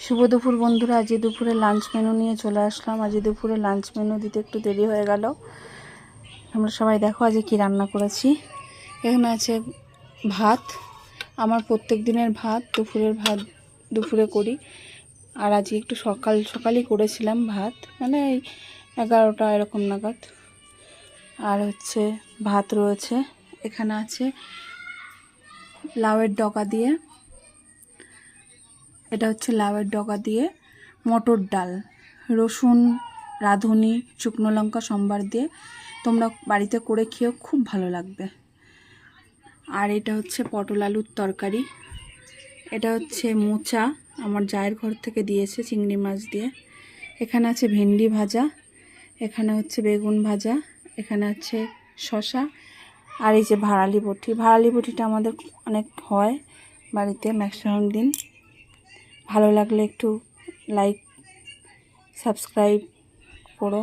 শুভ দুপুর বন্ধুরা, আজ দুপুরে লাঞ্চ মেনু নিয়ে চলে আসলাম। আজ দুপুরে লাঞ্চ মেনু দিতে একটু দেরি হয়ে গেল। আমরা সবাই দেখো আজ কি রান্না করেছি। এখানে আছে ভাত, আমার প্রত্যেক দিনের ভাত, দুপুরের ভাত দুপুরে করি। আর আজকে একটু সকালই করেছিলাম ভাত, মানে 11টা এরকম নাগাদ। আর হচ্ছে ভাত রয়েছে। এখানে আছে লাউয়ের ডগা দিয়ে, এটা হচ্ছে লাউয়ের ডগা দিয়ে মটর ডাল, রসুন, রাঁধুনি, শুকনো লঙ্কা সম্বার দিয়ে তোমরা বাড়িতে করে খেয়েও খুব ভালো লাগবে। আর এটা হচ্ছে পটল আলুর তরকারি। এটা হচ্ছে মোচা, আমার জায়ের ঘর থেকে দিয়েছে চিংড়ি মাছ দিয়ে। এখানে আছে ভেন্ডি ভাজা, এখানে হচ্ছে বেগুন ভাজা, এখানে আছে শসা। আর এই যে ভাড়ালি বটিটা আমাদের অনেক হয় বাড়িতে ম্যাক্সিমাম দিন। ভালো লাগলে একটু লাইক সাবস্ক্রাইব করো।